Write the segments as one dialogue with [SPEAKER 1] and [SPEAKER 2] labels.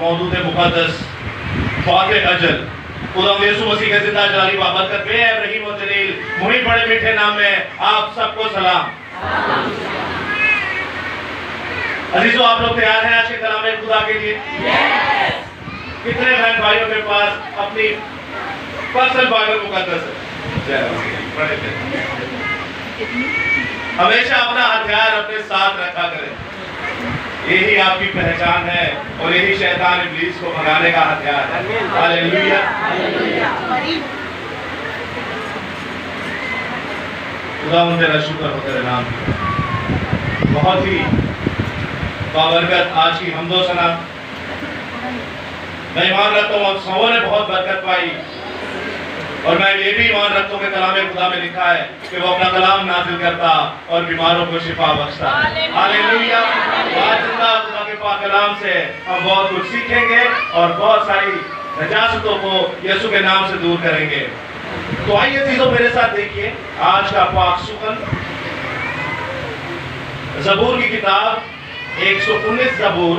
[SPEAKER 1] मौजूद मुक़द्दस फ़ाते अजल खुदा यीशु मसीह के ज़िंदा जलाली बाबरकत में इब्राहीम और जलील मुहिब बड़े मीठे नाम में आप सबको सलाम। अजीजों, आप लोग तैयार हैं आज के कलाम खुदा के लिए? कितने बहन भाइयों के पास अपनी पर्सनल बाइबल मुक़द्दस है? हमेशा अपना हथियार अपने साथ रखा करें। यही आपकी पहचान है और यही शैतान इब्लीस को भगाने का हथियार है। हालेलुया। खुदा तेरा शुक्र हो तेरे नाम। बहुत ही बाबरकत आज की हमदो सना। मैं ईमान रखता हूँ आप सबों ने बहुत बरकत पाई और मैं ये भी ईमान रखता हूँ कि कलाम खुदा में लिखा है कि वो अपना कलाम नाजिल करता और बीमारों को शिफा बख्शता। हालेलुया। आज खुदा के पाक कलाम से हम बहुत कुछ सीखेंगे और बहुत सारी नजासतों को यीशु के नाम से दूर करेंगे। तो आइए चीजों मेरे साथ देखिए आज का पाक सुखन ज़बूर की किताब 119 ज़बूर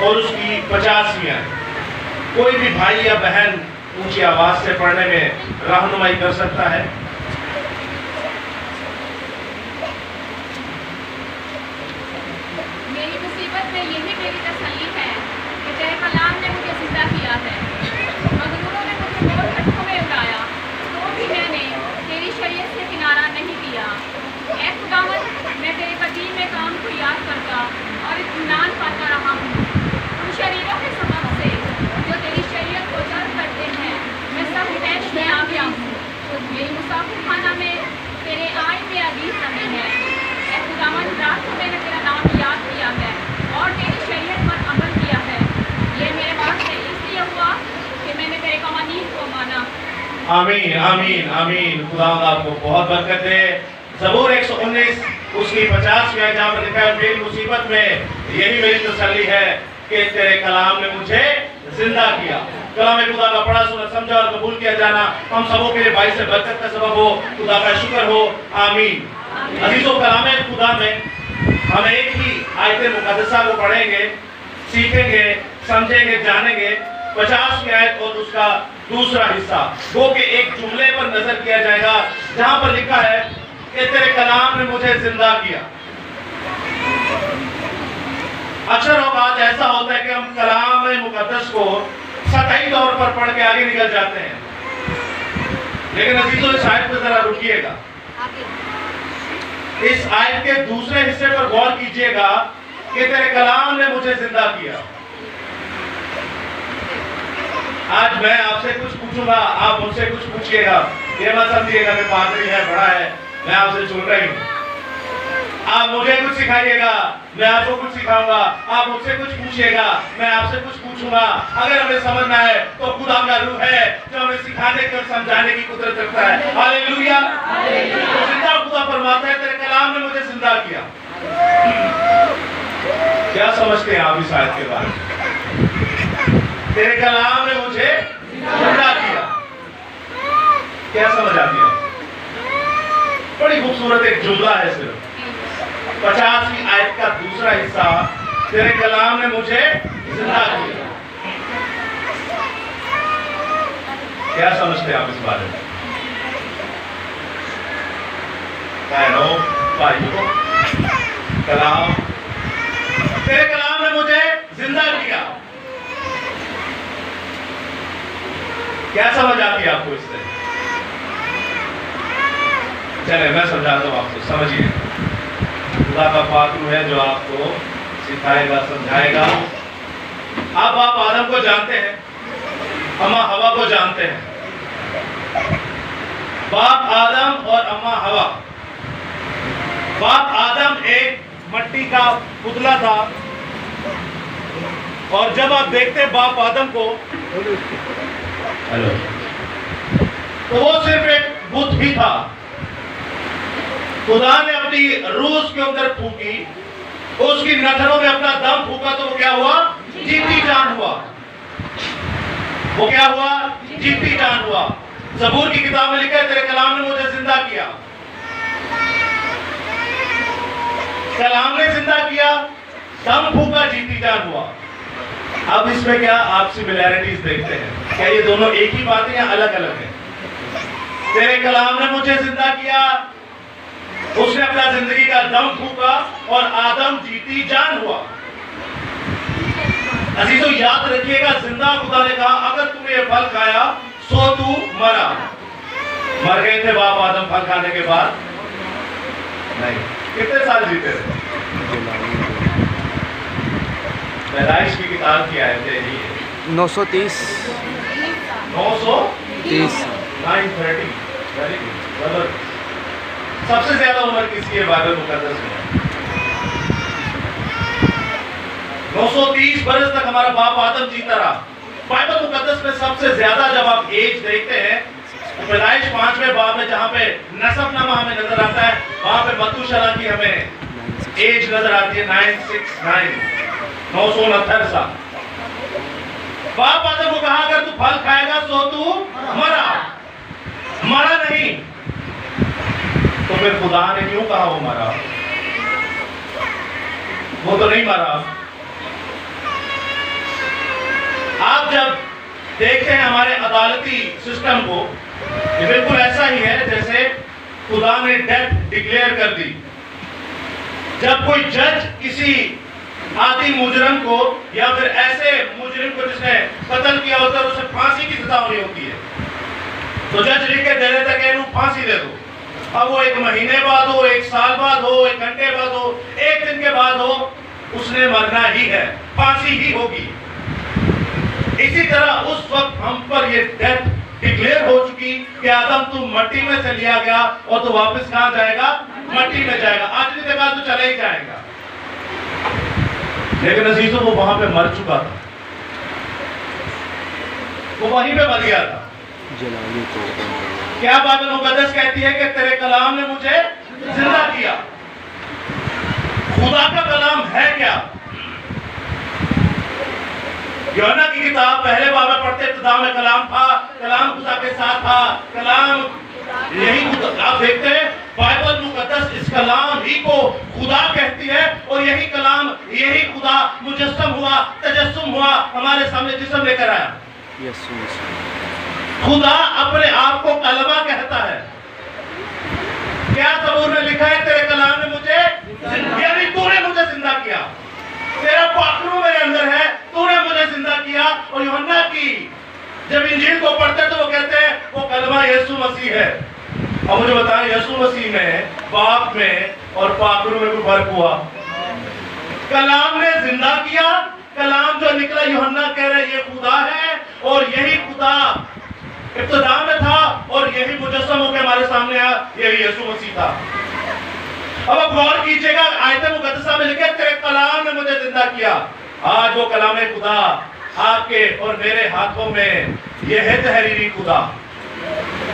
[SPEAKER 1] और उसकी 50वीं आयत। कोई भी भाई या बहन ऊंची आवाज से पढ़ने में रहनुमाई कर सकता है।
[SPEAKER 2] मेरी मुसीबत में यही मेरी तसल्ली है कि तेरे कलाम ने मुझे जिंदा किया है। मजदूरों ने मुझे बहुत कटकों में उड़ाया तो भी मैंने तेरी शरीयत से किनारा नहीं किया। ऐ खुदावंद, मैं तेरे कदीम में काम को याद करता और इत्मीनान पाता रहा हूँ। उन शरीरों के सबब से जो तेरी शरीयत को तर्क करते हैं मैं सब तैश में आ गया हूँ। मेरी मुसाफिर खाना में तेरे आय में अजीज रहे हैं। ऐ खुदावंद, रात को मैंने तेरा नाम याद किया है और तेरी शरीयत पर अमल किया है। ये मेरे पास से इसलिए हुआ कि मैंने तेरे कवानीन को माना।
[SPEAKER 1] आमीन आमीन आमीन। खुदा आपको बहुत बरकत दे। ज़बूर 119 उसकी 50वीं आयत जहाँ पर लिखा है मेरी मुसीबत में यही मेरी तसल्ली है कि तेरे कलाम ने मुझे जिंदा किया। कलाम खुदा का पढ़ा सुना समझा और कबूल किया जाना हम सबों के लिए भाई से बरकत का सबब हो। खुदा का शुक्र हो। आमीन। अजीजों, कलाम खुदा में हम एक ही आयत मुक़द्दसा को पढ़ेंगे, सीखेंगे, समझेंगे, जानेंगे। 50वीं आयत और उसका दूसरा हिस्सा वो के एक जुमले पर नजर किया जाएगा जहां पर लिखा है कि तेरे कलाम ने मुझे जिंदा किया। अक्सर औकात ऐसा होता है कि हम कलाम मुक़द्दस को सतही तौर पर पढ़ के आगे निकल जाते हैं, लेकिन अजीजों इस आयत पर जरा रुकिएगा। इस आयत के दूसरे हिस्से पर गौर कीजिएगा कि तेरे कलाम ने मुझे जिंदा किया। आज मैं आपसे कुछ पूछूंगा, आप मुझसे कुछ पूछिएगा। ये मत समझिएगा कि पादरी है, बड़ा है, मैं आपसे सुन रही हूँ। आप मुझे कुछ सिखाइएगा, मैं आपको कुछ सिखाऊंगा। आप मुझसे कुछ पूछिएगा, मैं आपसे कुछ पूछूंगा। अगर हमें समझना है तो खुदा का रूह है जो हमें सिखाने और समझाने की कुदरत रखता है। हालेलुया। तो जिंदा खुदा फरमाता है तेरे कलाम ने मुझे जिंदा किया। क्या समझते हैं आप इस आयत के बारे में? तेरे कलाम ने मुझे जिंदा किया। क्या समझ आती है? बड़ी खूबसूरत एक जुमला है। सिर्फ 50वीं आयत का दूसरा हिस्सा तेरे कलाम ने मुझे जिंदा किया। क्या समझते हैं आप इस बारे में? बहनों, भाइयों, कलाम, तेरे कलाम ने मुझे जिंदा किया। क्या समझ आती है आपको इससे? चले मैं समझाता हूँ आपको, समझिए। खुदा का पाक है जो आपको सिखाएगा, समझाएगा। आप बाप आदम को जानते हैं, अम्मा हवा को जानते हैं। बाप आदम और अम्मा हवा। बाप आदम एक मट्टी का पुतला था और जब आप देखते बाप आदम को तो वो सिर्फ एक बुत ही था। खुदा ने अपनी रूह उसके अंदर फूकी, उसकी नथनों में अपना दम फूका, तो वो क्या हुआ? जीती जान हुआ। वो क्या हुआ? जीती जान हुआ। ज़बूर की किताब में लिखा है, तेरे कलाम ने मुझे जिंदा किया। कलाम ने जिंदा किया, दम फूका, जीती जान हुआ। अब इसमें क्या आप सिमिलैरिटीज देखते हैं? क्या ये दोनों एक ही बात है या अलग अलग है? तेरे कलाम ने मुझे जिंदा किया, उसने अपना जिंदगी का दम फूका और आदम जीती जान हुआ। अजीजों याद रखिएगा, जिंदा खुदा ने कहा अगर तूने ये फल खाया सो तू मरा। मर गए थे बाप आदम फल खाने के बाद? नहीं। कितने साल जीते थे? पैदाइश की किताब की आयत है ये
[SPEAKER 3] 930
[SPEAKER 1] 930 930। Very good. सबसे ज्यादा उम्र किसकी है बाइबल मुकद्दस में? 930 बरस तक हमारा बाप आदम जीता रहा। बाइबल मुकद्दस में सबसे ज्यादा जब आप एज देखते हैं तो पैदाइश 5वें बाब में जहां पे नसबनामा हमें नजर आता है, वहां पे मतूशला की हमें एज नजर आती है 969 969 साल। बाप आदम को कहा अगर तू फल खाएगा सो तू मरा। मरा नहीं, तो फिर खुदा ने क्यों कहा वो मरा? वो तो नहीं मरा। आप जब देखते हैं हमारे अदालती सिस्टम को, ये बिल्कुल ऐसा ही है जैसे खुदा ने डेथ डिक्लेयर कर दी। जब कोई जज किसी आदि मुजरम को या फिर ऐसे मुजरिम को जिसने कत्ल किया होता है उसे फांसी की सजा होनी होती है, तो जज लिख के दे देता है कि फांसी दे दो। अब वो 1 महीने बाद हो, 1 साल बाद हो, 1 घंटे बाद हो, 1 दिन के बाद हो, उसने मरना ही है, फांसी ही होगी। इसी तरह उस वक्त हम पर ये डेथ डिक्लेयर हो चुकी कि आदम तू मट्टी में से लिया गया और तू वापस कहां जाएगा? मट्टी में जाएगा। आज भी देखा तो चले ही जाएगा। लेकिन अजीजों वो वहां पे मर चुका था, वो वहीं पे मर गया था। क्या बाइबल मुकद्दस कहती है कि तेरे कलाम ने मुझे जिंदा किया। खुदा का कलाम है क्या? यूहन्ना की किताब पहले बाब में पढ़ते इब्तिदा में कलाम था, कलाम खुदा के साथ था, कलाम यही आप देखते हैं बाइबल मुकद्दस इस कलाम ही को खुदा कहती है और यही कलाम यही खुदा मुजस्सम हुआ, तजस्सुम हुआ, हमारे सामने जिस्म लेकर आया। खुदा अपने आप को कलमा कहता है। क्या ज़बूर में लिखा है? तेरे कलाम ने मुझे, यानी तूने मुझे जिंदा किया, तेरा पाखरू मेरे अंदर है, तूने मुझे जिंदा किया। और यूहन्ना की जब इंजील को पढ़ते तो वो कहते हैं वो कलमा यीशु मसीह है। अब मुझे बताएं यीशु मसीह में, बाप में और पाखरू में कोई फर्क हुआ? कलाम ने जिंदा किया, कलाम जो निकला यूहन्ना कह रहे ये खुदा है और यही खुदा इब्तिदा में था और यही मुजस्सम होकर हमारे सामने आया, यही यीशु मसीह था। अब आप गौर कीजिएगा, आयत मुकद्दसा में लिखा तेरे कलाम ने मुझे जिंदा किया। आज वो कलाम खुदा आपके और मेरे हाथों में, यह है तहरीरी खुदा,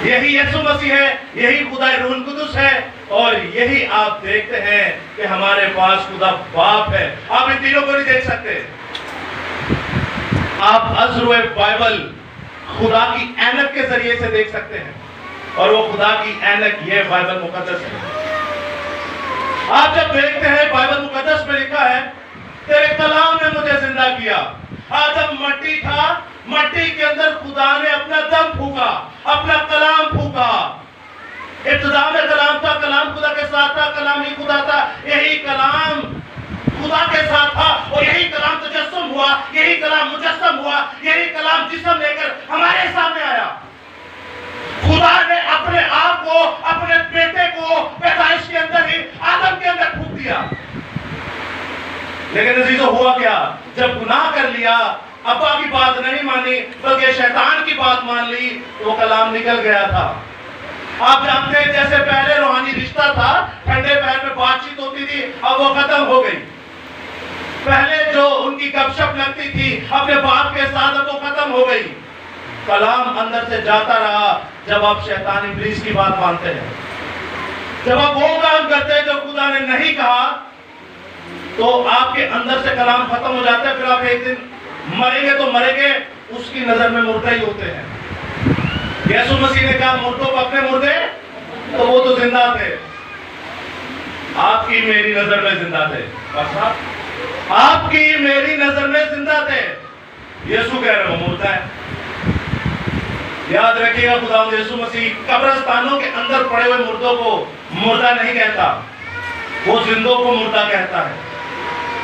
[SPEAKER 1] यही यीशु मसीह है, यही खुदा रूहुल कुदुस है और यही आप देखते हैं कि हमारे पास खुदा बाप है। आप इन तीनों को नहीं देख सकते। आप अज़्र बाइबल खुदा की ऐनक के जरिए से देख सकते हैं और वो खुदा की ऐनक ये बाइबल मुकद्दस है। आप जब देखते हैं बाइबल मुकद्दस में लिखा है तेरे कलाम ने मुझे जिंदा किया। आदम मट्टी था, मट्टी के अंदर खुदा ने अपना दम फूका, अपना कलाम फूका। इब्तिदा में कलाम था, कलाम खुदा के साथ था, कलाम ही खुदा था, यही कलाम खुदा के साथ था और यही कलाम तजस्सुम हुआ, यही कलाम मुजस्सम हुआ, यही कलाम जिस्म लेकर हमारे सामने आया। खुदा ने अपने आप को, अपने बेटे को पैदाइश के अंदर ही आदम के अंदर फूंक दिया। लेकिन अजीजों हुआ क्या? जब गुनाह कर लिया, अब्बा की बात नहीं मानी बल्कि शैतान की बात मान ली, तो वो कलाम निकल गया था। आप जानते हैं जैसे पहले रूहानी रिश्ता था, ठंडे पैर में बातचीत होती थी, अब वो खत्म हो गई। पहले जो उनकी गपशप लगती थी अपने बाप के साथ, अब वो खत्म हो गई। कलाम अंदर से जाता रहा जब आप शैतान इब्लीस की बात मानते हैं। जब आप वो काम करते हैं जो खुदा ने नहीं कहा, तो आपके अंदर से कलाम खत्म हो जाता है। फिर आप एक दिन मरेंगे तो मरेंगे, उसकी नजर में मुर्दा ही होते हैं। यीशु मसीह ने कहा मुर्दों को अपने मुर्दे, तो वो तो जिंदा थे, आपकी मेरी नजर में जिंदा थे। आपकी मेरी नजर में जिंदा थे। यीशु कह रहे हो मुर्दा है। याद रखिएगा, खुदा यीशु मसीह कब्रिस्तानों के अंदर पड़े हुए मुर्दों को मुर्दा नहीं कहता, वो जिंदों को मुर्दा कहता है।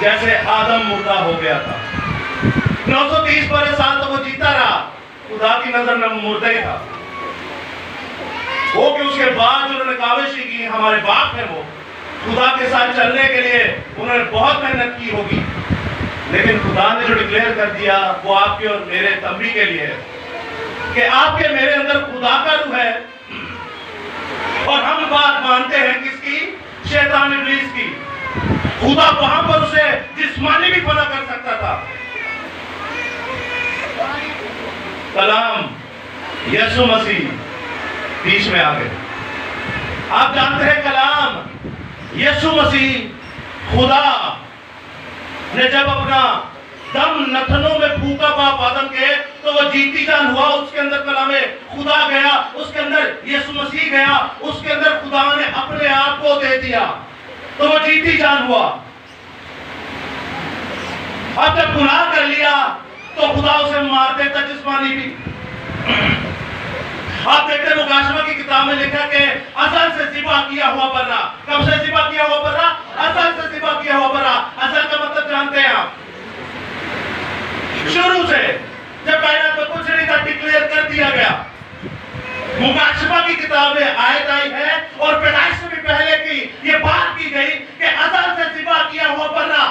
[SPEAKER 1] जैसे आदम मुर्दा हो गया था, 930 बरस साल तो वो जीता रहा, खुदा की नजर में मुर्दा ही था। वो कि उसके बाद जो उन्होंने काविशी की, हमारे बाप है वो, खुदा के साथ चलने के लिए उन्होंने बहुत मेहनत की होगी, लेकिन खुदा ने जो डिक्लेयर कर दिया वो आपके और मेरे तंबी के लिए है कि आपके मेरे अंदर खुदा का रूह है। और हम बात मानते हैं किसकी? शैतान इब्लीस की। खुदा वहां पर उसे जिस्मानी भी फना कर सकता था। कलाम यीशु मसीह बीच में आ गए। आप जानते हैं कलाम यीशु मसीह खुदा ने जब अपना दम नथनों में फूका बाप आदम के, तो वो जीती जान हुआ। उसके अंदर कलामे खुदा गया, उसके अंदर यीशु मसीह गया, उसके अंदर खुदा ने अपने आप को दे दिया, तो वो जीती जान हुआ। अब जब गुनाह कर लिया तो खुदा उसे मार देता जिस्मानी भी। आप देखते मुकाशमा की किताब में लिखा कि अज़ल से ज़िबा किया हुआ बर्रा। कब से ज़िबा किया हुआ बर्रा? अज़ल से ज़िबा किया हुआ बर्रा। अज़ल का मतलब जानते हैं आप? शुरू से, जब कायनात में कुछ नहीं था, डिक्लेयर कर दिया गया। मुकाशमा की किताब में आयत आई है और पैदाइश से भी पहले की ये बात की गई कि अज़ल से ज़िबा किया हुआ बर्रा।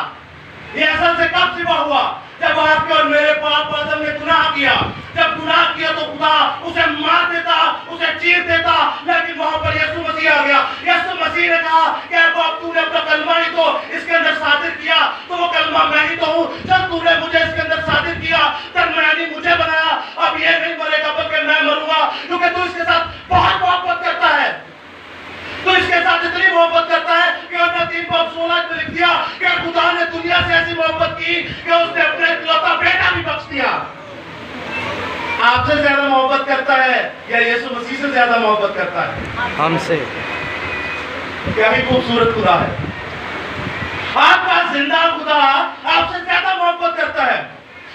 [SPEAKER 1] ये अज़ल से कब ज़िबा हुआ? जब आपके और मेरे बाप आदम ने गुनाह किया। जब गुनाह किया तो खुदा उसे मार देता, उसे चीर देता, लेकिन वहां पर यीशु मसीह आ गया। यीशु मसीह ने कहा कि बाप तूने अपना कलमा ही तो इसके अंदर सादिर किया, तो वो कलमा मैं ही तो हूँ। जब तूने मुझे इसके अंदर सादिर किया, दरमियानी मुझे बनाया। अब ये नहीं मरेगा बल्कि मैं मरूंगा, क्योंकि तू इसके साथ बहुत मोहब्बत करता है। तो इसके साथ इतनी मोहब्बत करता है कि उसने 3:16 में लिख दिया कि खुदा ने दुनिया से ऐसी मोहब्बत की कि उसने अपने इकलौता बेटा भी बख्श दिया। आपसे ज्यादा मोहब्बत करता है या यीशु मसीह से ज्यादा मोहब्बत करता है?
[SPEAKER 3] हमसे।
[SPEAKER 1] क्या ही खूबसूरत खुदा है। आपका जिंदा खुदा आपसे ज्यादा मोहब्बत करता है,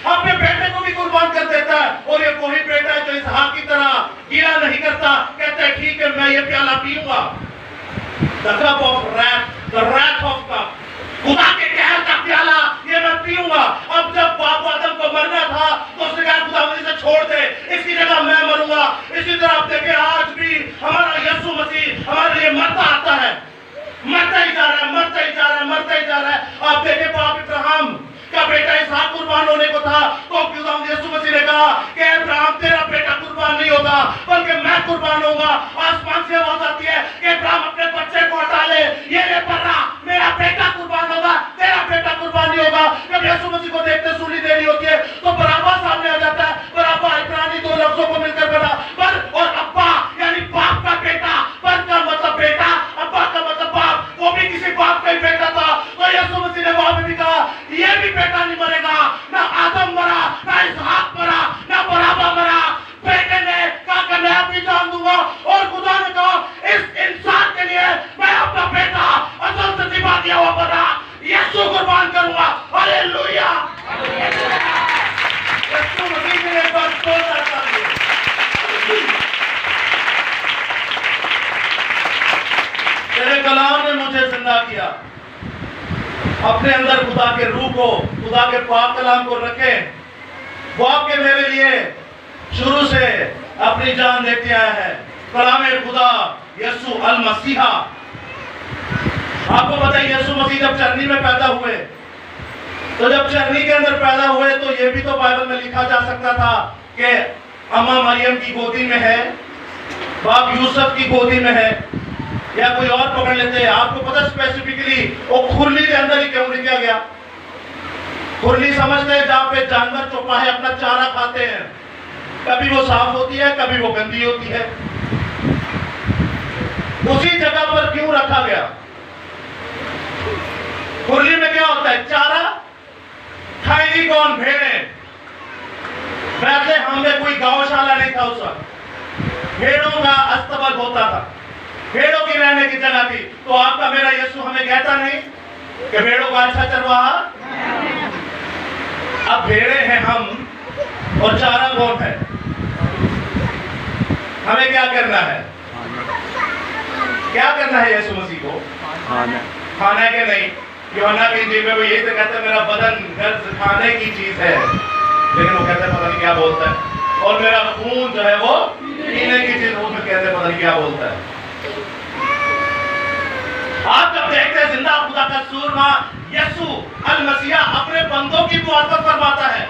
[SPEAKER 1] अपने बेटे को भी कुर्बान कर देता है। और ये वही बेटा है जो इसहाक की तरह गिला नहीं करता, कहता है ठीक है मैं ये प्याला पीऊंगा। The cup of wrath, the wrath of cup, खुदा के कहर का प्याला ये मैं पीऊंगा। अब जब बाप आदम को मरना था तो उसने कहा खुदा मुझे इसे छोड़ दे, इसकी जगह मैं मरूंगा। इसी तरह आप देखें आज भी हमारा यीशु मसीह हमारे लिए मरता आता है, मरता ही जा रहा है, मरता ही जा रहा है, मरता ही जा रहा है। आप देखें बाप इब्राहिम का बेटा इसहाक कुर्बान होने को था, तो यीशु मसीह ने कहा कि इब्राहिम तेरा बेटा कुर्बान नहीं होगा बल्कि मैं कुर्बान होगा। आसमान से आवाज आती है कि इब्राहिम अपने बच्चे को हटा ले, ये ले पर्रा मेरा बेटा कुर्बान होगा, तेरा बेटा कुर्बान नहीं होगा। जब यीशु मसीह को देखते सूली देनी होती है तो बराबर सामने आ जाता है। बराबर इब्रानी दो लफ्जों को मिलकर बना पर और अब्बा यानी बाप का बेटा, पर का मतलब बेटा, अब्बा का मतलब बाप, वो भी किसी बाप का ही बेटा था। तो यीशु मसीह ने वहां पे भी कहा ये भी बेटा नहीं मरेगा, ना आदम मरा, ना इसहाक मरा, ना बराबा मरा, बेटे ने कहा कि मैं भी जान दूंगा। और खुदा ने कहा इस इंसान के लिए मैं अपना बेटा असल से ज़िबा किया हुआ बना यीशु कुर्बान करूंगा। हालेलुया। यीशु मसीह के लिए बस बोलता चाहिए। तेरे कलाम ने मुझे जिंदा किया। अपने अंदर खुदा के रूह को, खुदा के पाक कलाम को रखें। वो आपके मेरे लिए शुरू से अपनी जान देते आया है। कलाम खुदा यीशु अल मसीहा। आपको पता है यीशु मसीह जब चरनी में पैदा हुए, तो जब चरनी के अंदर पैदा हुए तो ये भी तो बाइबल में लिखा जा सकता था कि अम्मा मरियम की गोदी में है, बाप यूसुफ की गोदी में है, या कोई और पकड़ लेते हैं। आपको पता स्पेसिफिकली वो खुरली के अंदर ही क्यों लिखा गया? खुरली समझते हैं जहां पे जानवर चौपाहे अपना चारा खाते हैं, कभी वो साफ होती है कभी वो गंदी होती है। उसी जगह पर क्यों रखा गया? खुरली में क्या होता है? चारा खाएगी कौन? भेड़ें। वैसे हमें कोई गौशाला नहीं था उस वक्त, भेड़ों का अस्तबल होता था, भेड़ों की रहने की जगह थी। तो आपका मेरा यीशु हमें कहता नहीं कि भेड़ों का अच्छा चरवाहा? अब भेड़े हैं हम और चारा कौन है? हमें क्या करना है? क्या करना है यीशु मसीह को? खाना है कि नहीं? यूहन्ना की इंजील में वो यही तो कहता है मेरा बदन गर्द खाने की चीज है, लेकिन वो कहते हैं पता नहीं क्या बोलता है, और मेरा खून जो है वो पीने की चीज, वो कहते हैं पता नहीं क्या बोलता है। आप जब देखते हैं जिंदा खुदा का सूरमा यीशु अल मसीह अपने बंदों की मुआफ़त फरमाता है,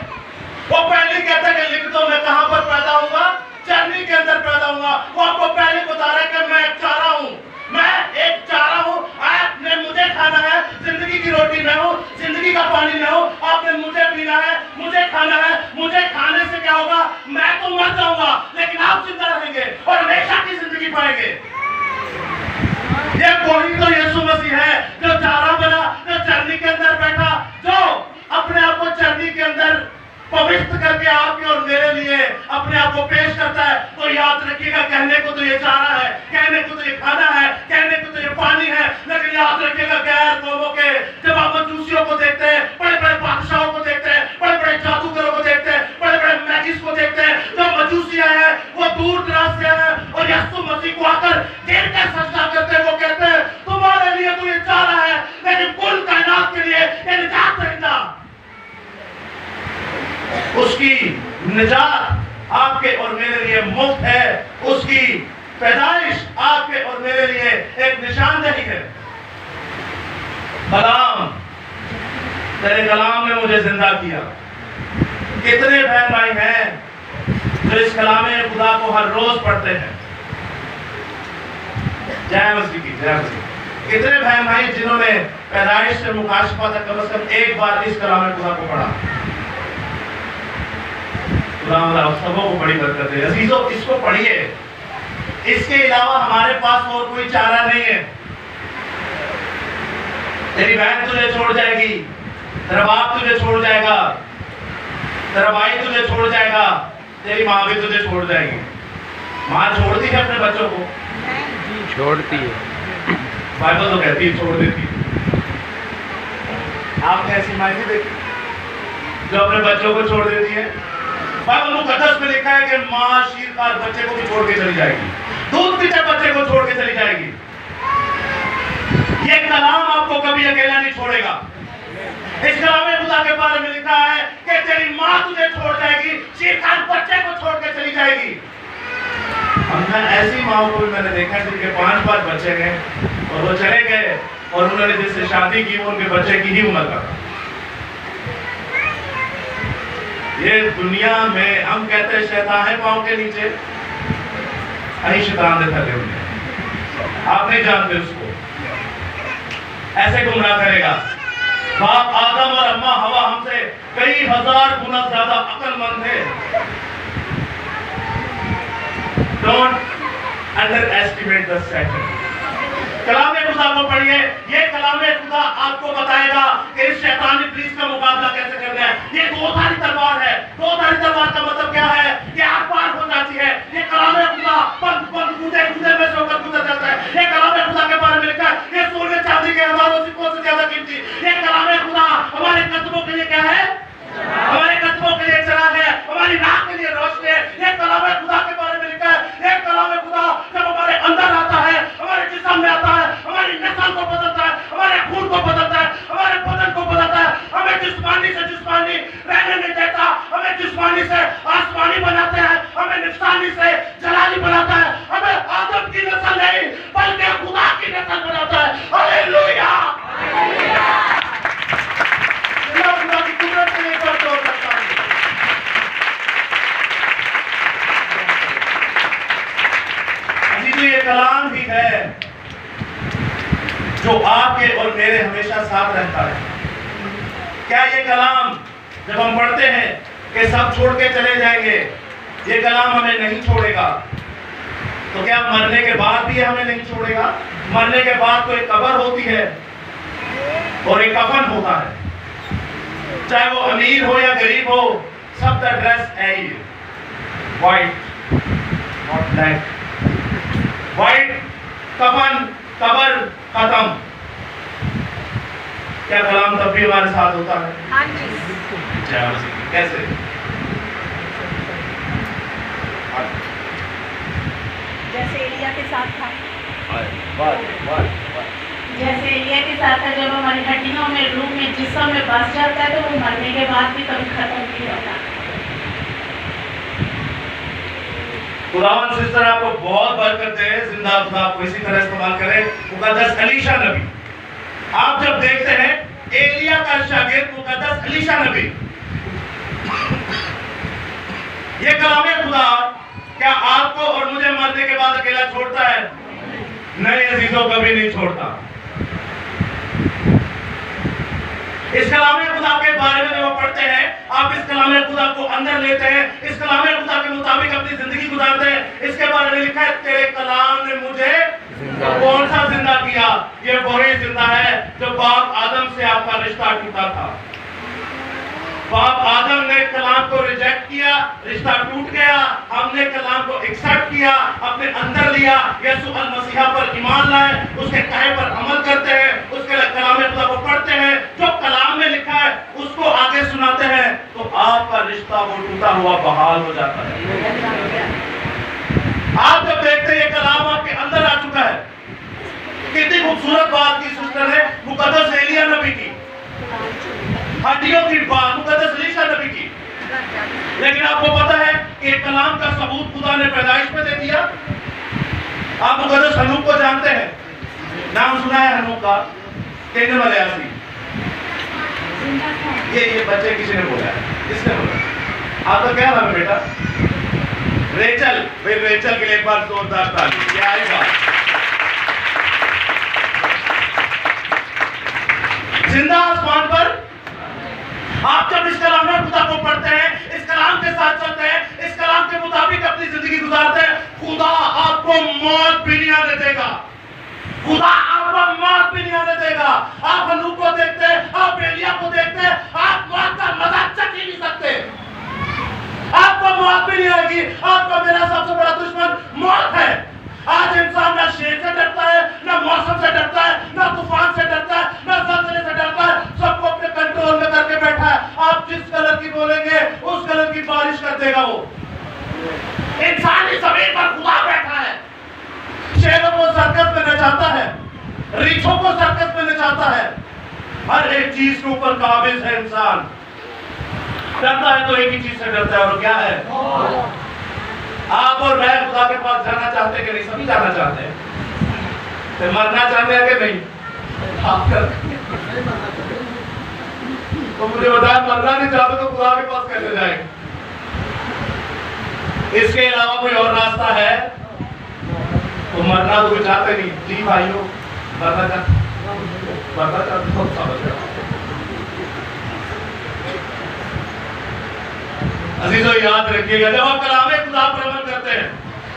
[SPEAKER 1] वो पहले कहता है कि लिख दो मैं कहां पर पैदा हुआ? चरनी के अंदर पैदा हुआ। वो आपको पहले बता रहा है कि मैं एक चारा हूं, मैं एक चारा हूं, आपने मुझे खाना है, जिंदगी की रोटी मैं हूं, जिंदगी का पानी मैं हूं, आपने मुझे पीना है, मुझे खाना है। मुझे खाने से क्या होगा? मैं तो मर जाऊंगा, लेकिन आप जिंदा रहेंगे और हमेशा की जिंदगी पाएंगे। ये वही तो यीशु मसीह है जो चारा बना, जो चरनी के अंदर बैठा, जो अपने आप को चरनी के अंदर पवित्र करके आपके और मेरे लिए अपने आप को पेश करता है। तो याद रखिएगा, कहने को तो ये चारा है, कहने को तो ये खाना है, कहने को तो ये पानी है, लेकिन याद रखिएगा गैर कौमों के जब आप मजूसियों को देखते हैं, बड़े बड़े बादशाहों को देखते हैं, बड़े बड़े जादूगरों को देखते हैं, बड़े बड़े मैजिस को देखते हैं, जो मजूसी आए हैं वो दूर दराज से आए और यीशु मसीह को आकर गिर कर सजदा करते हैं। वो कहते हैं तुम्हारे लिए तो ये चारा है, लेकिन कुल कायनात के लिए ये निजात दहिंदा, उसकी निजात आपके और मेरे लिए मुफ्त है, उसकी पैदाइश आपके और मेरे लिए एक निशानदेही है। कलाम, तेरे कलाम ने मुझे जिंदा किया। कितने बहन भाई हैं जो इस कलामे खुदा को हर रोज पढ़ते हैं? जय मसीह की जय मसीह। कितने बहन भाई जिन्होंने पैदाइश से मुकाशफा तक कम से कम एक बार इस कलामे खुदा को पढ़ा? सबों को बड़ी बरकत है। अजीजों, इसको पढ़िए, इसके अलावा हमारे पास और कोई चारा नहीं है। तेरी बहन तुझे छोड़ जाएगी, तेरा बाप तुझे छोड़ जाएगा, तेरा भाई तुझे छोड़ जाएगा, तेरी माँ भी तुझे छोड़ जाएगी। माँ छोड़ती है अपने बच्चों को?
[SPEAKER 3] छोड़ती है,
[SPEAKER 1] बाइबल तो कहती है छोड़ देती है। आपने ऐसी माँ नहीं देखी जो अपने बच्चों को छोड़ देती है? बाइबल मुकद्दस में लिखा है कि माँ शीरखार बच्चे को भी छोड़ के चली जाएगी, दूध पीते बच्चे को छोड़ के चली जाएगी। ये कलाम आपको कभी अकेला नहीं छोड़ेगा। इस कलाम में खुदा के बारे में लिखा है कि तेरी माँ तुझे छोड़ जाएगी, शीरखार बच्चे को छोड़ के चली जाएगी। हमने ऐसी माँ को भी मैंने देखा जिनके 5 बच्चे हैं और वो चले गए और उन्होंने जिससे शादी की वो उनके बच्चे की ही उम्र का। ये दुनिया में हम कहते हैं शैतान है पांव के नीचे, अही शैतान ने थले हुए, आप नहीं जानते उसको, ऐसे गुमराह करेगा। बाप आदम और अम्मा हवा हमसे कई हजार गुना ज्यादा अक्लमंद है। Don't underestimate the Satan. कलाम खुदा को पढ़िए, ये कलाम खुदा आपको बताएगा कि इस शैतान इब्लीस का मुकाबला कैसे करना है। ये दो-धारी तलवार है। दो-धारी तलवार का मतलब क्या है? ये आर पार हो जाती है। ये कलाम खुदा पंख कूदे में से होकर गुजर जाता है। ये कलाम खुदा के बारे में लिखा है, ये सोने चांदी के हजारों सिक्कों से ज्यादा कीमती। ये कलाम खुदा हमारे कदमों के लिए क्या है? हमारे कदमों के लिए चिराग है, हमारी राह के लिए रोशनी है। ये कलाम खुदा के बारे में लिखा है। ये कलाम खुदा जब हमारे अंदर आता है, हमारे जिस्म में आता है, हमारी नस्ल को बदलता है, हमारे खून को बदलता है, हमारे बदन को बदलता है, हमें जिस्मानी से जिस्मानी रहने नहीं देता, हमें जिस्मानी से आसमानी बनाते हैं, हमें निफसानी से जलाली बनाता है, हमें आदम की नस्ल नहीं बल्कि खुदा की नस्ल बनाता है। हालेलुया। खुदा की कुदरत के लिए बात हो सकता है। ये कलाम ही है जो आपके और मेरे हमेशा साथ रहता है। क्या ये कलाम जब हम पढ़ते हैं कि सब छोड़ के चले जाएंगे, ये कलाम हमें नहीं छोड़ेगा। तो क्या मरने के बाद भी हमें नहीं छोड़ेगा? मरने के बाद तो एक कब्र होती है और एक कफन होता है, चाहे वो अमीर हो या गरीब हो, सबका ड्रेस है ही व्हाइट, नॉट ब्लैक। व्हाइट, कफन, कब्र, खत्म। क्या कलाम तब भी हमारे साथ होता है?
[SPEAKER 2] हाँ जी।
[SPEAKER 1] कैसे?
[SPEAKER 2] जैसे एलिया के साथ था।
[SPEAKER 4] जैसे एलिया के साथ था, जब हमारी हड्डियों में, रूह में, जिस्म में बस जाता है तो वो मरने के बाद भी कभी खत्म नहीं होता।
[SPEAKER 1] खुदावन सिस्टर आपको बहुत बरकत दे, जिंदा खुदा आपको इसी तरह इस्तेमाल करे। मुकद्दस एलीशा नबी, आप जब देखते हैं एलिया का शागिर्द मुकद्दस एलीशा नबी, ये कलामे खुदा क्या आपको और मुझे मरने के बाद अकेला छोड़ता है? नहीं अजीजों, कभी नहीं छोड़ता। इस कलामे खुदा के बारे में जब पढ़ते हैं, आप इस कलामे खुदा को अंदर लेते हैं, इस कलामे खुदा के मुताबिक अपनी जिंदगी गुजारते हैं। इसके बारे में लिखा है, तेरे कलाम ने मुझे कौन सा जिंदा किया? ये वही जिंदा है जो बाप आदम से आपका रिश्ता टूटा था। बाप आदम ने कलाम को रिजेक्ट किया, रिश्ता टूट गया। हमने कलाम को एक्सेप्ट किया, अपने अंदर लिया, यीशु अल मसीहा पर ईमान लाए, उसके कहे पर अमल करते हैं, उसके कलाम खुदा को पढ़ते हैं, जो कलाम में लिखा है उसको आगे सुनाते हैं, तो आपका रिश्ता वो टूटा हुआ बहाल हो जाता है। आप जब देखते हैं ये कलाम आपके अंदर आ चुका है। कितनी खूबसूरत बात की सिस्टर ने मुकद्दस एलिया नबी की, हड्डियों की बात मुकद्दस एलीशा नबी की। लेकिन आपको पता है कि कलाम का सबूत खुदा ने पैदाइश में दे दिया। आप मुकद्दस हनूक को जानते हैं, नाम सुना है हनूक का? कहने वाले आसी ये बच्चे किसी ने बोला है, किसने बोला? आपका क्या नाम है बेटा? रेचल। फिर रेचल के लिए एक बार जोरदार ताली। क्या है बात? जिंदा आसमान पर आप जब इस कलाम में खुदा को पढ़ते हैं, इस कलाम के साथ चलते हैं, इस कलाम के मुताबिक अपनी जिंदगी गुजारते हैं, खुदा आपको मौत भी नहीं आने देगा। खुदा आपको मौत भी नहीं आने देगा। आप हनूक को देखते हैं, आप एलिया को देखते हैं, आप मौत का मजा चख ही नहीं सकते। आपको मौत भी नहीं आएगी। आपका मेरा सबसे बड़ा दुश्मन मौत है। आज इंसान ना शेर से डरता है, ना मौसम से डरता है, ना तूफान से डरता है, ना ज़लज़ले से डरता है। सबको अपने कंट्रोल में करके बैठा है। आप जिस कलर की बोलेंगे उस कलर की बारिश कर देगा वो। इंसानी जमीन पर खुदा बैठा है, शेरों को सर्कस में नचाता है, रीछों को सर्कस में नचाता है। हर एक चीज के ऊपर काबिज है इंसान। डरता है तो एक ही चीज से डरता है, और क्या है? आप और मैं खुदा के पास जाना चाहते हैं कि नहीं? सभी जाना चाहते हैं। तो मरना चाहते हैं कि नहीं? आप तो मुझे बताया, मरना नहीं चाहते तो खुदा के पास कैसे जाएंगे? इसके अलावा कोई और रास्ता है? तो मरना तो कोई चाहते नहीं। जी भाइयों, मरना चाहते हो? समझ गए? अजीजों, याद रखिएगा, जब आप कलामे खुदा पर अमल करते हैं,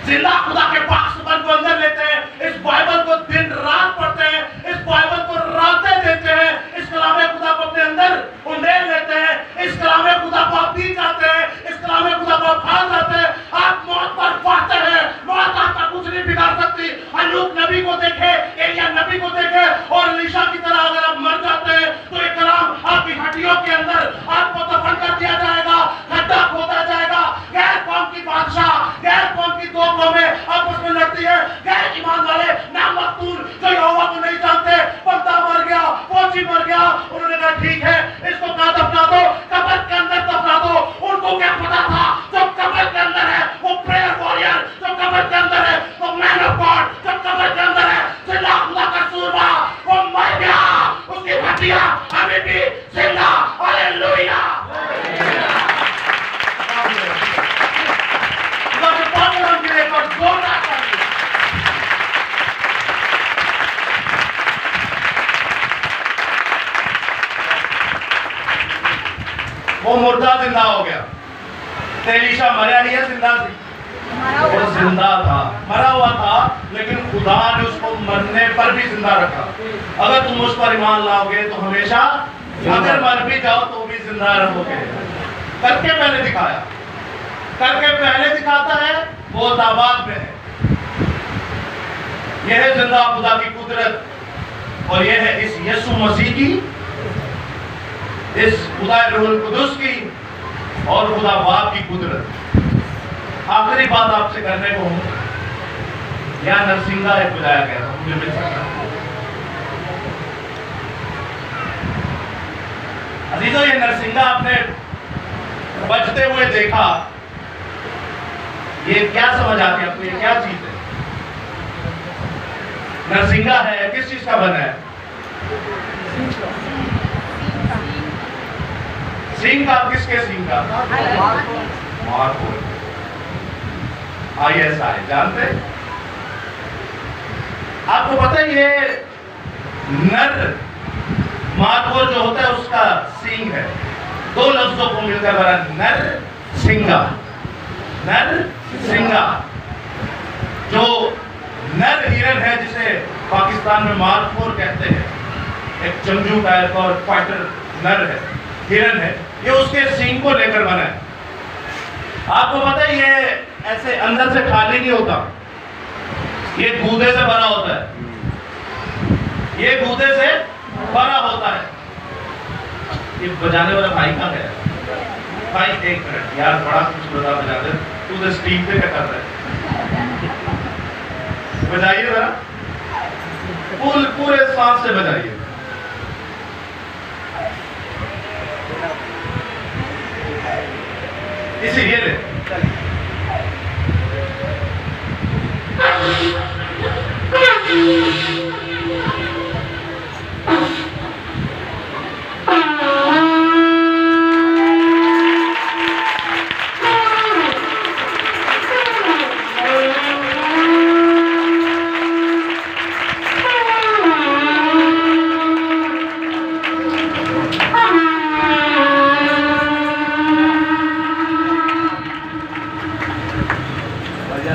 [SPEAKER 1] जिंदा खुदा के पाक सुबह को अंदर लेते हैं, इस बाइबल को दिन रात पढ़ते हैं, इस बाइबल को रातें देते हैं, इस कलामे खुदा को अपने अंदर उंडेल लेते हैं, इस कलामे खुदा को आप पी जाते हैं, इस कलामे खुदा को आप खा जाते हैं, आप मौत पर पाते हैं। मौत आपका कुछ नहीं बिगाड़ सकती। हनूक नबी को देखे, एलिया नबी को देखे, और एलीशा की तरह अगर आप मर जाते हैं तो ये कलाम आपकी हड्डियों के अंदर आपको दफन कर दिया जाएगा, खड्डा खोदा जाएगा। गैर कौम की बादशाह, गैर कौम की दो कौमें आपस में लड़ती है। गैर ईमान वाले नामकतूल जो यहोवा को नहीं जानते, बंदा मर गया, फौजी मर गया, उन्होंने कहा ठीक है, इसको कहाँ दफना दो? कब्र के अंदर दफना दो। उनको क्या पता था जो कब्र के अंदर है वो प्रेयर वॉरियर, जो कब्र के अंदर है वो मैन ऑफ गॉड, जो कब्र के अंदर है जिंदा खुदा का सूरमा, वो मर गया, उसकी हड्डियां अभी भी जिंदा। हालेलुया। वो मुर्दा जिंदा हो गया। एलीशा मरा नहीं है, जिंदा थी। वो जिंदा था, मरा हुआ था, लेकिन खुदा ने उसको मरने पर भी जिंदा रखा। अगर तुम उस पर ईमान लाओगे तो हमेशा, अगर मर भी जाओ तो भी जिंदा रहोगे। करके पहले दिखाया, करके पहले दिखाता है, वो दाबाद में है। यह है जिंदा खुदा की कुदरत, और यह है इस यीशु मसीह की, इस खुदा रूहुल कुदुस की और खुदा बाप की कुदरत। आखिरी बात आपसे करने को हूं, यहां नरसिंगा एक बुलाया गया था, मुझे मिल सकता है। अजीजों, ये नरसिंगा आपने बजते हुए देखा, ये क्या समझ आती है आपको, ये क्या चीज है? नरसिंगा है, किस चीज का बना है? सिंह का। किसके सिंह का? मार्को। ISI जानते? आपको पता है ये नर मार्को जो होता है उसका सिंह है। दो लफ्जों को मिलकर बना नर सिंगा। नर सिंगा। जो नर हिरन है जिसे पाकिस्तान में मार्कोर कहते हैं, एक जंगजू टाइप और फाइटर नर है, हिरन है, ये उसके सींग को लेकर बना है। आपको पता है ये ऐसे अंदर से खाली नहीं होता, ये गूदे से भरा होता है, ये गूदे से भरा होता है। ये बजाने वाला भाई कहाँ है? भाई एक मिनट यार, बड़ा कुछ बजा दे, तू तो स्टीम पे क्या कर रहा है? बजाइए जरा, पूरे सांस से बजाइए। इसी ये ले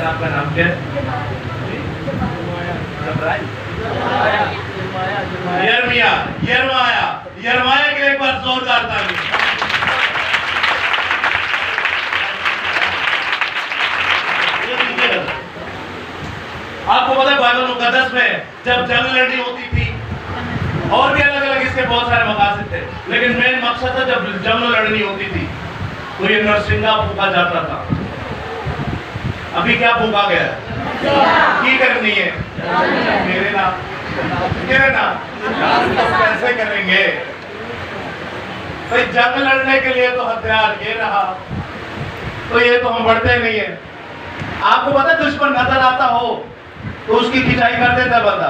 [SPEAKER 1] आपका नाम क्या है? यर्मिया। यरमाया। यरमाया के लिए एक बार जोरदार ताली। आपको पता है बाइबल मुकद्दस में जब जंग लड़नी होती थी, और भी अलग अलग इसके बहुत सारे मकासद थे, लेकिन मेन मकसद था जब जंग लड़नी होती थी तो ये नरसिंगा फूका जाता था। अभी क्या फूका गया? की करनी है मेरे नाम, मेरे नाम कैसे करेंगे? भाई जंग लड़ने के लिए तो हथियार ये रहा, तो ये तो हम बढ़ते नहीं है। आपको पता है दुश्मन नजर आता हो तो उसकी खिंचाई कर देता है बंदा,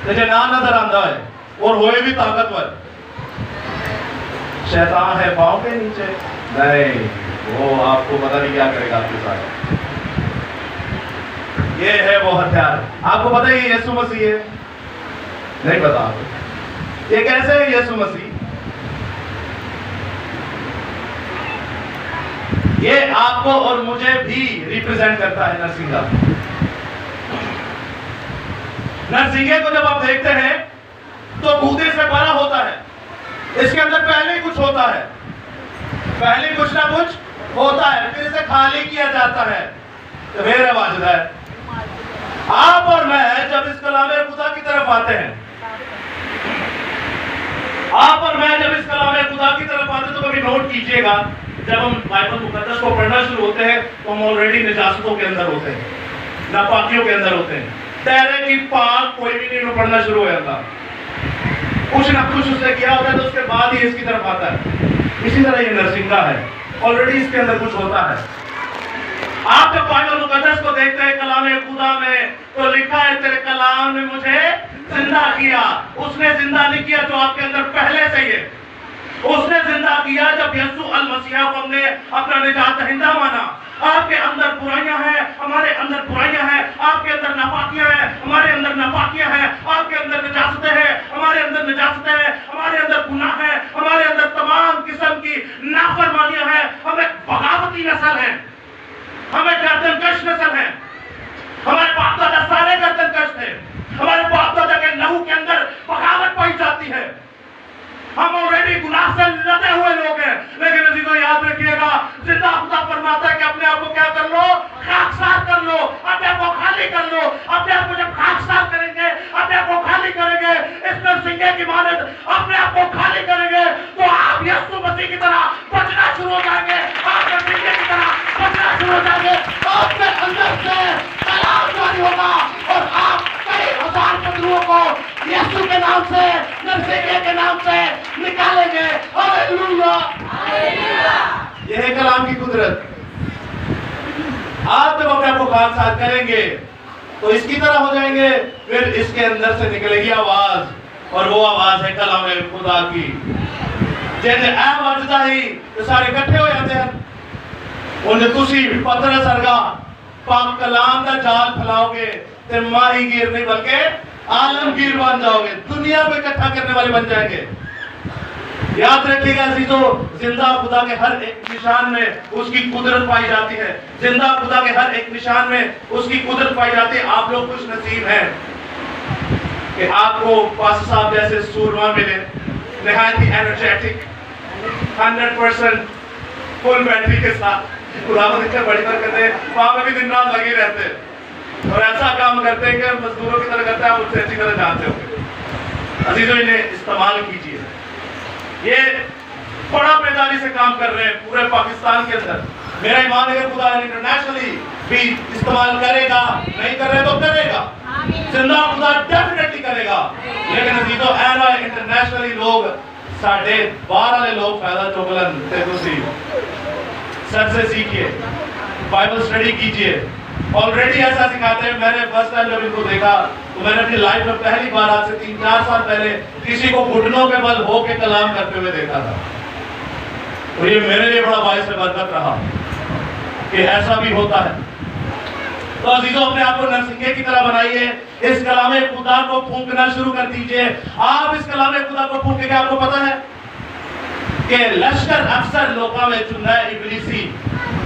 [SPEAKER 1] तुझे ना नजर आता है और होए भी ताकतवर। शैतान है पांव के नीचे, नहीं वो आपको पता नहीं क्या करेगा आपके साथ। ये है वो हथियार। आपको पता है ये यीशु मसीह है? नहीं पता आपको? ये कैसे है यीशु मसीह? ये आपको और मुझे भी रिप्रेजेंट करता है नरसिंगा। नरसिंगे को जब आप देखते हैं तो गूदे से भरा होता है, इसके अंदर पहले ही कुछ होता है, पहले कुछ ना कुछ होता है, फिर इसे खाली किया जाता है। तो मेरे वाजिदा है, आप और मैं जब इस कलामे खुदा की तरफ आते हैं, आप और मैं जब इस कलामे खुदा की तरफ आते हैं, तो कभी नोट कीजिएगा जब हम बाइबल मुकद्दस को पढ़ना शुरू होते हैं तो हम ऑलरेडी निजासतों के अंदर होते हैं, नापाकियों के अंदर होते हैं। तैरे की पाक कोई भी नहीं पढ़ना शुरू हो जाता, कुछ ना कुछ उसने किया होता है तो उसके बाद ही इसकी तरफ आता है। इसी तरह ये नरसिंगा है, ऑलरेडी इसके अंदर कुछ होता है। आप जब बाइबल मुकद्दस को देखते हैं कलामे खुदा में, तो लिखा है तेरे कलाम ने मुझे जिंदा किया। उसने जिंदा नहीं किया जो आपके अंदर पहले से ही है, उसने जिंदा किया जब यीशु अल मसीह को हमने अपना निजात दहिंदा माना। आपके अंदर बुराइयां हैं, हमारे अंदर बुराइयां हैं, आपके अंदर नापाकियां हैं, हमारे अंदर नापाकियां हैं, आपके अंदर निजासतें हैं, हमारे अंदर निजासतें हैं, हमारे अंदर गुनाह है, हमारे अंदर तमाम किस्म की नाफरमानियां हैं। हम एक बगावती नस्ल हैं, हमें कहते गर्दनकश नस्ल हैं। हमारे बाप दादा सारे गर्दनकश थे। हमारे बाप दादा के लहू के अंदर बगावत पाई जाती है। हम ऑलरेडी गुनाह से लदे हुए लोग हैं। लेकिन अजीजों याद रखिएगा, जिंदा खुदा फरमाता है कि अपने आप को क्या कर लो, खाकसार कर लो, अपने आप को खाली कर लो। अपने आप को जब खाकसार करेंगे, अपने आप को खाली करेंगे, इस नरसिंगे की मानद अपने आप को खाली करेंगे, तो आप यीशु मसीह की तरह बचना शुरू हो जाएंगे। आप नरसिंगे की तरह बचना शुरू हो जाएंगे। आपके अंदर से कलाम जारी होगा और आप कई हजार शत्रुओं को यीशु के नाम से, नरसिंगे के नाम से निकालेंगे। हालेलुया। यह है कलाम की कुदरत। आप जब अपने आप को खाकसार करेंगे तो इसकी तरह हो जाएंगे, फिर इसके अंदर से निकलेगी आवाज, और वो आवाज है कलाम खुदा की। जैसे ऐ बजदा ही तो सारे इकट्ठे हो जाते हैं। उन्हें तुसी पत्थर सरगा पाक कलाम का जाल फैलाओगे तो माहीगीर नहीं बल्कि आलमगीर बन जाओगे। दुनिया को इकट्ठा करने वाले बन जाएंगे। याद रखिएगा अजीजों, जिंदा खुदा के हर एक निशान में उसकी कुदरत पाई जाती है। जिंदा खुदा के हर एक निशान में उसकी कुदरत पाई जाती है। आप लोग खुश नसीब हैं कि आपको पास्टर साहब जैसे सूरमा मिले, निहायत ही एनर्जेटिक, 100% फुल बैटरी के साथ। खुदा बड़ी बरकत है, वहां पर भी दिन रात लगे रहते हैं और ऐसा काम करते हैं कि मजदूरों की तरह करते हैं। आप उससे अच्छी तरह जानते हो। अजीजों, इन्हें इस्तेमाल कीजिए। ये बड़ा बेदारी से काम कर रहे हैं पूरे पाकिस्तान के अंदर। मेरा ईमान है कि खुदा इंटरनेशनली भी इस्तेमाल करेगा। नहीं कर रहे तो करेगा। जिंदा खुदा डेफिनेटली करेगा। लेकिन अजीजों, ऐरा इंटरनेशनली लोग साढ़े 12 वाले लोग फायदा चोकलन ते तुसी सर से सीखिए, बाइबल स्टडी कीजिए। ऑलरेडी ऐसा सिखाते हैं। मैंने फर्स्ट टाइम जब इनको देखा तो मैंने अपनी लाइफ में पहली बार आज से 3-4 साल पहले किसी को घुटनों के बल होके कलाम करते हुए देखा था। और ये मेरे लिए बड़ा बाइस बरकत रहा कि ऐसा भी होता है। तो अजीजों, अपने आप को नरसिंगे की तरह बनाइए। इस कलाम खुदा को फूंकना शुरू कर दीजिए। आप इस कलाम खुदा को फूंकेंगे, आपको पता है कि लश्कर अक्सर लोगों में चुना है इब्लीसी।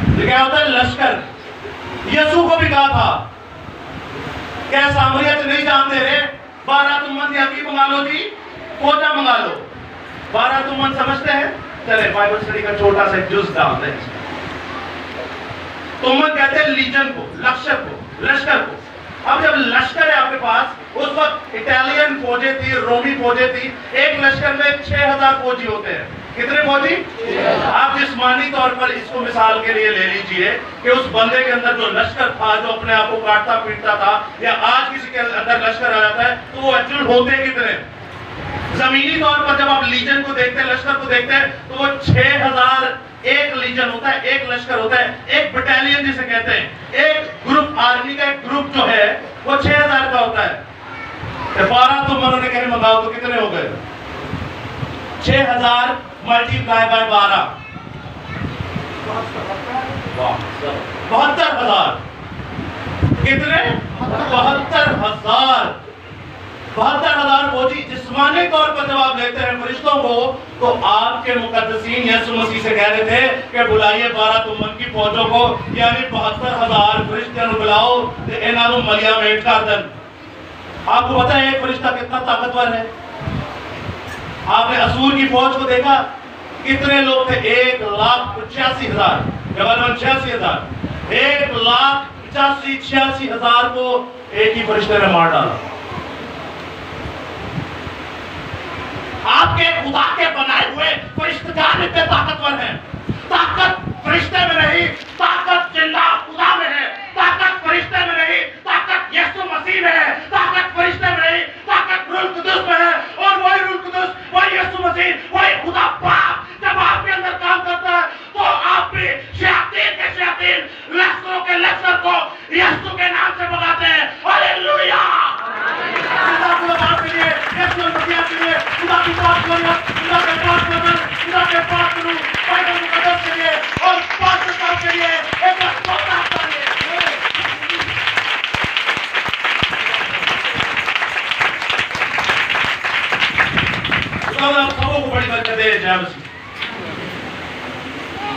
[SPEAKER 1] तो क्या होता है लश्कर? यीशु को भी कहा था क्या सामरिया तो नहीं जानते रे, 12 तुम मन याकी मंगा लो जी, कोटा मंगा लो। 12 तुम मन समझते हैं? चले बाइबल स्टडी का छोटा सा जुज डालते हैं। तुम मन कहते हैं लीजन को, लश्कर को। अब जब लश्कर है आपके पास, उस वक्त इटालियन फौजें थी, रोमी फौजें थी। एक लश्कर में 6000 फौजी होते हैं। कितने फौजी? आप जिस्मानी तौर पर इसको मिसाल के लिए ले लीजिए कि उस बंदे के अंदर जो लश्कर था, जो अपने आप को काटता पीटता था, या आज किसी के अंदर लश्कर आ जाता है, तो वो एक्चुअल होते कितने? जमीनी तौर पर जब आप लीजन को देखते हैं, लश्कर को देखते हैं, तो वो 6000 एक लीजन होता है, एक लश्कर होता है, एक बटालियन जिसे कहते हैं। एक ग्रुप, आर्मी का एक ग्रुप जो है वो 6000 का होता है। 12 तुम उन्होंने कहे मंगाओ तो कितने हो गए? 6000 मल्टीप्लाई बाय 12, 72,000। कितने? 72,000। 72,000 फौजी। जिस्मानी तौर पर जब आप लेते हैं फरिश्तों को, तो आपके मुकद्दसीन यीशु मसीह से कह रहे थे कि बुलाइए 12 तुमन की फौजों को, यानी 72,000 फरिश्ते बुलाओ ते इन्हां नूं मलिया मेट कर देन। आपको पता है एक फरिश्ता कितना ताकतवर है? आपने असूर की फौज को देखा, कितने लोग थे? 1,85,000, 86,000। 1,85,000 को एक ही फरिश्ते ने मार डाला। आपके खुदा के बनाए हुए फरिश्ते इतने ताकतवर हैं। ताकत फरिश्ते में नहीं, ताकत जिंदा खुदा में है। ताकत फरिश्ते में नहीं, ताकत यीशु मसीह में है। ताकत फरिश्ते में नहीं, ताकत रूह कुदुस में है। और वही रूह कुदुस, वही यीशु मसीह, वही खुदा पाक जब आपके अंदर काम करता है, तो आप भी शैतान के शैतान, लश्करों के लश्कर को यीशु के नाम से भगाते हैं। हालेलुया। खुदा को बात करिए, यीशु मसीह के लिए खुदा की बात करिए, खुदा के पास करो, खुदा के पास करो, बाइबल मुकद्दस के लिए और पास्टर साहब के लिए एक छोटा करिए। खुदा आप सबको बड़ी बरकत दे। जय मसीह।